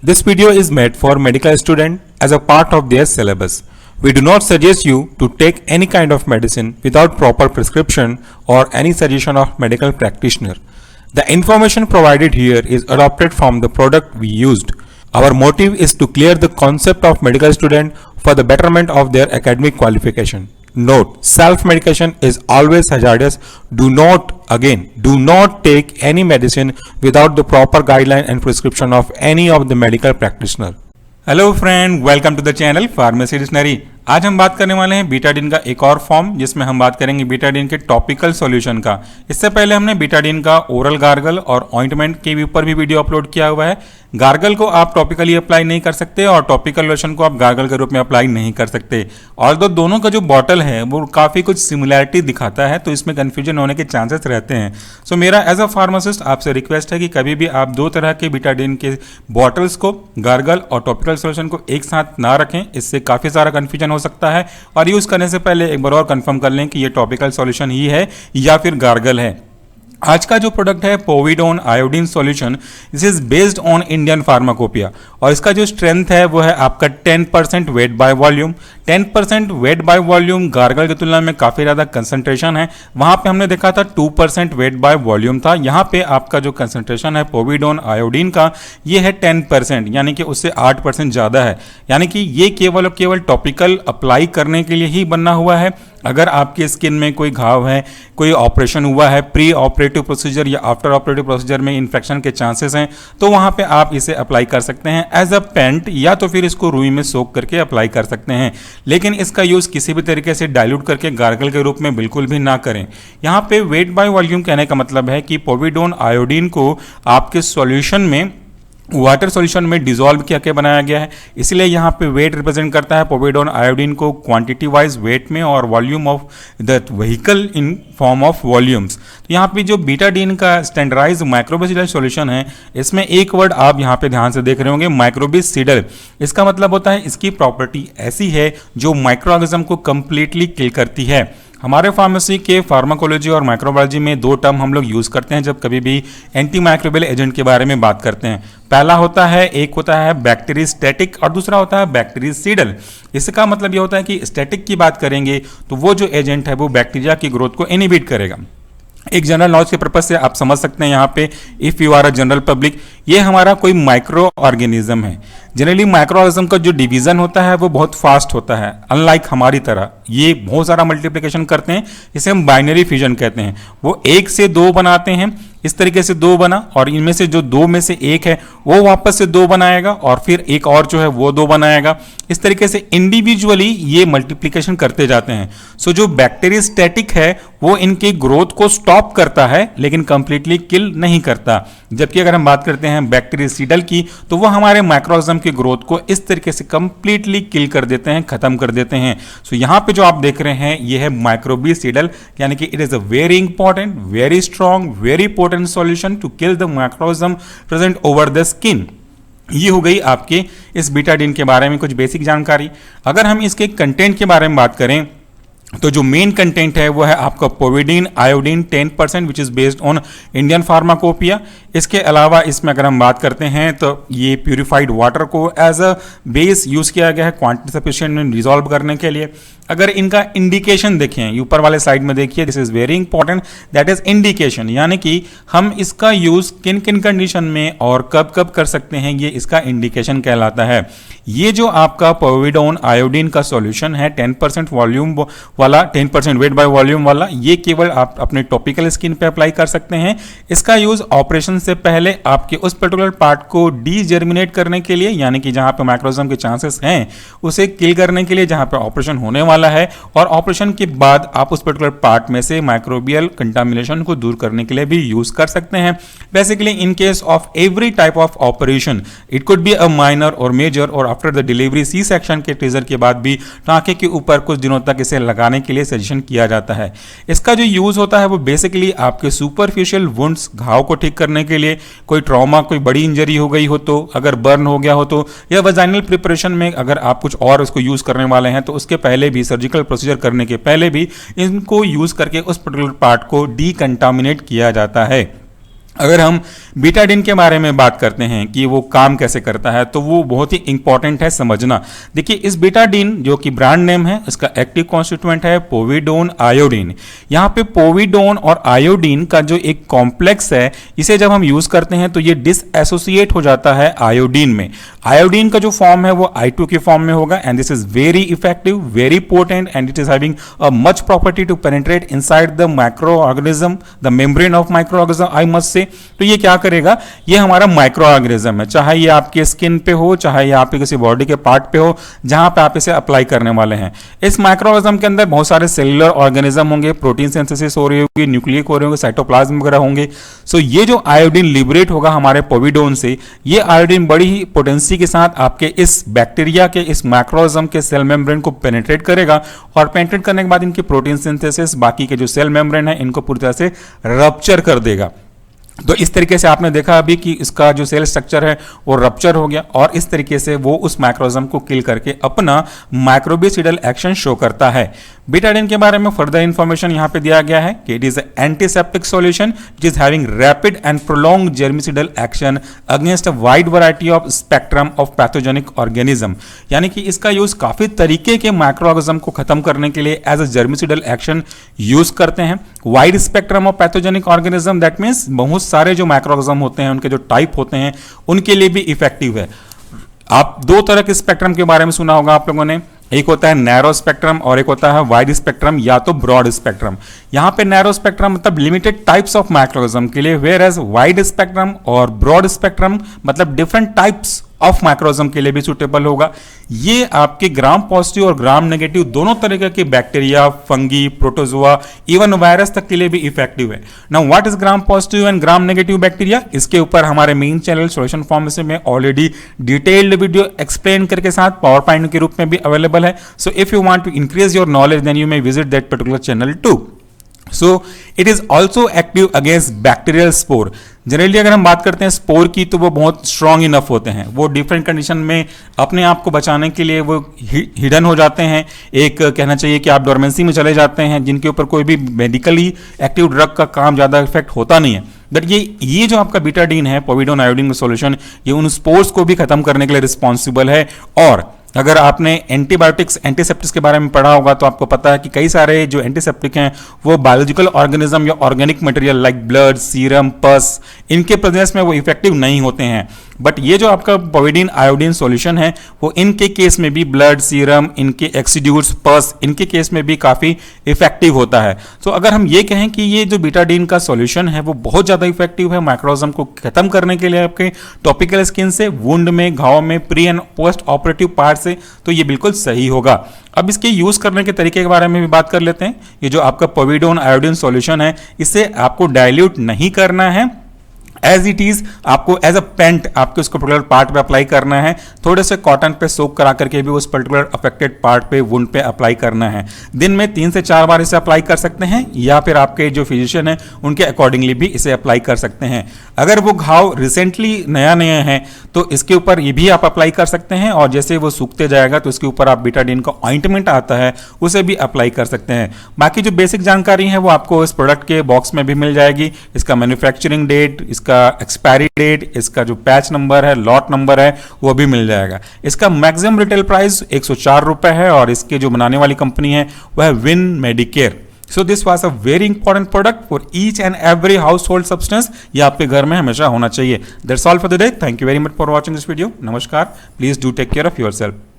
This video is made for medical students as a part of their syllabus. We do not suggest you to take any kind of medicine without proper prescription or any suggestion of medical practitioner. The information provided here is adopted from the product we used. Our motive is to clear the concept of medical student for the betterment of their academic qualification. Note, self-medication is always hazardous. Do not take any medicine without the proper guideline and prescription of any of the medical practitioner. Hello friend, welcome to the channel pharmacy dictionary. आज हम बात करने वाले हैं Betadine का एक और form, जिसमें हम बात करेंगे बीटाडीन के टॉपिकल सॉल्यूशन का। इससे पहले हमने बीटाडीन का ओरल गार्गल और ऑइंटमेंट के ऊपर भी वीडियो अपलोड किया हुआ है। गार्गल को आप टॉपिकली अप्लाई नहीं कर सकते और टॉपिकल लोशन को आप गार्गल के रूप में अप्लाई नहीं कर सकते। और दोनों का जो बॉटल है वो काफ़ी कुछ सिमिलैरिटी दिखाता है, तो इसमें कन्फ्यूजन होने के चांसेस रहते हैं। सो मेरा एज अ फार्मासिस्ट आपसे रिक्वेस्ट है कि कभी भी आप दो तरह के बीटाडीन के बॉटल्स को, गार्गल और टॉपिकल सॉल्यूशन को एक साथ ना रखें। इससे काफ़ी सारा कन्फ्यूजन हो सकता है और यूज करने से पहले एक बार और कंफर्म कर लें कि ये टॉपिकल सॉल्यूशन ही है या फिर गार्गल है। आज का जो प्रोडक्ट है povidone-iodine solution, this is based on Indian pharmacopoeia और इसका जो स्ट्रेंथ है वो है आपका 10% weight by volume. 10% weight by volume gargle की तुलना में काफ़ी ज़्यादा कंसंट्रेशन है। वहाँ पे हमने देखा था 2% वेट बाय वॉल्यूम था। यहाँ पे आपका जो कंसंट्रेशन है पोविडोन-आयोडीन का ये है 10%, यानी कि उससे 8% ज़्यादा है। यानी कि ये केवल टॉपिकल अप्लाई करने के लिए ही बना हुआ है। अगर आपके स्किन में कोई घाव है, कोई ऑपरेशन हुआ है, प्री ऑपरेटिव प्रोसीजर या आफ्टर ऑपरेटिव प्रोसीजर में इन्फेक्शन के चांसेस हैं, तो वहाँ पे आप इसे अप्लाई कर सकते हैं एज अ पेंट, या तो फिर इसको रुई में सोक करके अप्लाई कर सकते हैं। लेकिन इसका यूज़ किसी भी तरीके से डाइल्यूट करके गार्गल के रूप में बिल्कुल भी ना करें। यहाँ पे वेट बाय वॉल्यूम कहने का मतलब है कि पोविडोन-आयोडीन को आपके सॉल्यूशन में, वाटर सॉल्यूशन में डिसॉल्व किया बनाया गया है, इसलिए यहाँ पे वेट रिप्रेजेंट करता है पोविडोन-आयोडीन को क्वांटिटी वाइज वेट में और volume of the vehicle in form of volumes. तो यहाँ पे जो बीटाडीन का स्टैंडर्डाइज माइक्रोबिसिडल सॉल्यूशन है, इसमें एक वर्ड आप यहाँ पे ध्यान से देख रहे होंगे, माइक्रोबिसिडल। इसका मतलब होता है इसकी प्रॉपर्टी ऐसी है जो माइक्रो ऑर्गेनिज्म को कंप्लीटली किल करती है। हमारे फार्मेसी के फार्माकोलॉजी और माइक्रोबायोलॉजी में दो टर्म हम लोग यूज़ करते हैं जब कभी भी एंटी माइक्रोबियल एजेंट के बारे में बात करते हैं। पहला होता है, एक होता है बैक्टीरियोस्टैटिक और दूसरा होता है बैक्टीरियोसिडल। इसका मतलब ये होता है कि स्टैटिक की बात करेंगे तो वो जो एजेंट है वो बैक्टीरिया की ग्रोथ को इनहिबिट करेगा। एक जनरल नॉलेज के पर्पज से आप समझ सकते हैं यहाँ पे, if you are a general public, ये हमारा कोई माइक्रो ऑर्गेनिज्म है। जनरली माइक्रो ऑर्गेनिज्म का जो डिवीजन होता है वो बहुत फास्ट होता है, अनलाइक हमारी तरह ये बहुत सारा मल्टीप्लिकेशन करते हैं, इसे हम बाइनरी फ्यूजन कहते हैं। वो 1 से 2 बनाते हैं, इस तरीके से 2 बना और इनमें से जो 2 में से 1 है वो वापस से 2 बनाएगा और फिर एक और जो है वो 2 बनाएगा। इस तरीके से इंडिविजुअली ये मल्टीप्लिकेशन करते जाते हैं। सो जो बैक्टीरियोस्टैटिक है वो इनकी ग्रोथ को स्टॉप करता है लेकिन कंप्लीटली किल नहीं करता। जबकि अगर हम बात करते हैं बैक्टीरियोसिडल की, तो वो हमारे माइक्रोऑर्गेनिज्म की ग्रोथ को इस तरीके से कंप्लीटली किल कर देते हैं, खत्म कर देते हैं। सो यहाँ पे जो आप देख रहे हैं ये है माइक्रोबिसिडल, यानी कि it is a very important, very strong, very potent solution to kill the microorganism present over the skin. ये हो गई आपके इस बीटाडीन के बारे में कुछ बेसिक जानकारी। अगर हम इसके कंटेंट के बारे में बात करें तो जो मेन कंटेंट है वो है आपका povidone-iodine 10% which is based on Indian pharmacopoeia. इसके अलावा इसमें अगर हम बात करते हैं तो ये प्यूरिफाइड वाटर को एज अ बेस यूज किया गया है क्वांटिटी सफिशिएंट में रिजॉल्व करने के लिए। अगर इनका इंडिकेशन देखें, ऊपर वाले साइड में देखिए, this is very important, that is indication, यानी कि हम इसका यूज किन किन कंडीशन में और कब कब कर सकते हैं, ये इसका इंडिकेशन कहलाता है। ये जो आपका पोविडोन-आयोडीन का सॉल्यूशन है 10% वॉल्यूम वाला, 10% वेट बाय वॉल्यूम वाला, ये केवल आप अपने टॉपिकल स्किन पे अप्लाई कर सकते हैं। इसका यूज ऑपरेशन से पहले आपके उस पर्टिकुलर पार्ट को डीजर्मिनेट करने के लिए, यानी कि जहां पे माइक्रोऑर्गेनिज्म के चांसेस हैं उसे किल करने के लिए जहां पे ऑपरेशन होने वाला है, और ऑपरेशन के बाद आप उस पर्टिकुलर पार्ट में से माइक्रोबियल कंटामिनेशन को दूर करने के लिए भी यूज कर सकते हैं। Basically in case of every type of operation, it could be a minor और मेजर, और after the delivery C section के ट्रीजर के बाद भी टांके के ऊपर कुछ दिनों तक इसे लगाने के लिए सजेशन किया जाता है। इसका जो यूज होता है वो बेसिकली आपके सुपरफिशियल वुंड्स, घाव को ठीक करने के लिए, कोई ट्रॉमा, कोई बड़ी इंजरी हो गई हो तो, अगर बर्न हो गया हो तो, या वजाइनल प्रिपरेशन में अगर आप कुछ और इसको यूज करने वाले हैं तो उसके पहले भी, सर्जिकल प्रोसीजर करने के पहले भी इनको यूज करके उस पर्टिकुलर पार्ट को डीकंटामिनेट किया जाता है। अगर हम बीटाडीन के बारे में बात करते हैं कि वो काम कैसे करता है, तो वो बहुत ही इंपॉर्टेंट है समझना। देखिए, इस बीटाडीन जो कि ब्रांड नेम है, इसका एक्टिव कॉन्स्टिट्यूएंट है पोविडोन आयोडीन। यहाँ पे पोविडोन और आयोडीन का जो एक कॉम्प्लेक्स है, इसे जब हम यूज करते हैं तो ये डिसएसोसिएट हो जाता है आयोडीन में। आयोडीन का जो फॉर्म है वो I2 के फॉर्म में होगा, and this is very effective, very potent, and it is having a much property to penetrate inside the micro organism, the membrane of micro organism I must say. तो ये क्या करेगा, ये हमारा माइक्रो ऑर्गेनिज्म है, चाहे ये आपके स्किन पे हो, चाहे ये आपके किसी बॉडी के पार्ट पे हो, जहां पे आप इसे अप्लाई करने वाले हैं। इस माइक्रो ऑर्गेनिज्म के अंदर बहुत सारे सेलुलर ऑर्गेनिज्म होंगे, प्रोटीन सिंथेसिस हो रही होगी, न्यूक्लियक हो रहे होंगे, साइटोप्लाज्म वगैरह होंगे। सो ये जो आयोडीन लिबरेट होगा हमारे पोविडोन से, ये आयोडीन बड़ी ही पोटेंसी के साथ आपके इस बैक्टीरिया के इस माइक्रोऑर्गेनिज्म के सेल मेम्ब्रेन को पेनिट्रेट करेगा, और पेनिट्रेट करने के बाद इनकी प्रोटीन सिंथेसिस, बाकी के जो सेल मेम्ब्रेन है, इनको पूरी तरह से रप्चर कर देगा। तो इस तरीके से आपने देखा अभी कि इसका जो सेल स्ट्रक्चर है वो रप्चर हो गया, और इस तरीके से वो उस माइक्रोऑर्गेनिज्म को किल करके अपना माइक्रोबिसिडल एक्शन शो करता है। बीटाडीन के बारे में फर्दर इंफॉर्मेशन यहाँ पे दिया गया है कि it is antiseptic solution which is having rapid and prolonged germicidal action against a wide variety of spectrum of pathogenic organism. यानी कि इसका यूज काफी तरीके के माइक्रोऑर्गेनिज्म को खत्म करने के लिए एज अ जर्मिसिडल एक्शन यूज करते हैं। Wide spectrum of pathogenic organism, that means बहुत सारे जो माइक्रोऑर्गेनिज्म होते हैं, उनके जो टाइप होते हैं, उनके लिए भी इफेक्टिव है। आप दो तरह के स्पेक्ट्रम के बारे में सुना होगा आप लोगों ने, एक होता है नैरो स्पेक्ट्रम और एक होता है वाइड स्पेक्ट्रम या तो ब्रॉड स्पेक्ट्रम। यहां पे नैरो स्पेक्ट्रम मतलब लिमिटेड टाइप्स ऑफ माइक्रोऑर्गेनिज्म के लिए, वेयर एज वाइड स्पेक्ट्रम और ब्रॉड स्पेक्ट्रम मतलब डिफरेंट टाइप्स ऑफ माइक्रोऑर्गेनिज्म के लिए भी सुटेबल होगा। ये आपके ग्राम पॉजिटिव और ग्राम नेगेटिव दोनों तरह के bacteria, fungi, protozoa, even virus तक के लिए भी इफेक्टिव है। Now what is gram positive and gram negative bacteria, इसके ऊपर हमारे मेन चैनल सॉल्यूशन फार्मेसी में ऑलरेडी डिटेल्ड वीडियो एक्सप्लेन करके साथ पावर पॉइंट के रूप में भी अवेलेबल है। So if you want to increase your knowledge then you may visit that particular channel too. So it is also active against bacterial spore. Generally अगर हम बात करते हैं स्पोर की, तो वो बहुत स्ट्रांग इनफ होते हैं, वो डिफरेंट कंडीशन में अपने आप को बचाने के लिए वो हिडन हो जाते हैं। एक कहना चाहिए कि आप डोरमेंसी में चले जाते हैं, जिनके ऊपर कोई भी मेडिकली एक्टिव ड्रग का काम ज़्यादा इफेक्ट होता नहीं है। बट ये जो आपका बीटाडीन है, पोविडोन आयोडीन का सॉल्यूशन, ये उन स्पोर्स को भी खत्म करने के लिए रिस्पॉन्सिबल है। और अगर आपने एंटीबायोटिक्स, एंटीसेप्टिक्स के बारे में पढ़ा होगा तो आपको पता है कि कई सारे जो एंटीसेप्टिक हैं वो बायोलॉजिकल ऑर्गेनिज्म या organic material like blood, serum, पस, इनके प्रेजेंस में वो इफेक्टिव नहीं होते हैं। बट ये जो आपका पोविडोन आयोडीन सॉल्यूशन है, वो इनके केस में भी ब्लड, सीरम, इनके एक्सीड्यूट्स, पस, इनके केस में भी काफी इफेक्टिव होता है। तो अगर हम ये कहें कि ये जो बीटाडीन का सॉल्यूशन है वो बहुत ज्यादा इफेक्टिव है माइक्रोऑर्गेनिज्म को खत्म करने के लिए आपके टॉपिकल स्किन से, वुंड में, घाव में, pre and post operative part से, तो ये बिल्कुल सही होगा। अब इसके यूज करने के तरीके के बारे में भी बात कर लेते हैं। ये जो आपका पोविडोन आयोडीन सॉल्यूशन है, इसे आपको डाइल्यूट नहीं करना है, एज इट इज आपको एज अ पेंट आपके उसको पर्टिकुलर पार्ट पे अप्लाई करना है। थोड़े से कॉटन पे सोक करा करके भी उस पर्टिकुलर अफेक्टेड पार्ट पे, वुंड पे अप्लाई करना है। दिन में 3 से 4 बार इसे अप्लाई कर सकते हैं, या फिर आपके जो फिजिशियन है उनके अकॉर्डिंगली भी इसे अप्लाई कर सकते हैं। अगर वो घाव रिसेंटली नया नया है तो इसके ऊपर ये भी आप अप्लाई कर सकते हैं, और जैसे वो सूखते जाएगा तो इसके ऊपर आप बीटाडीन का ऑइंटमेंट आता है उसे भी अप्लाई कर सकते हैं। बाकी जो बेसिक जानकारी है वो आपको इस प्रोडक्ट के बॉक्स में भी मिल जाएगी। इसका मैन्युफैक्चरिंग डेट, इसका एक्सपायरी डेट, इसका जो पैच नंबर है, लॉट नंबर है, वो भी मिल जाएगा। इसका मैक्सिमम रिटेल प्राइस 104 रुपए है, और इसके जो बनाने वाली कंपनी है वह है Win Medicare. So this was a very important product for each and every household substance. ये आपके घर में हमेशा होना चाहिए। That's all for the day. Thank you very much for watching this video. नमस्कार। Please do take care of your self.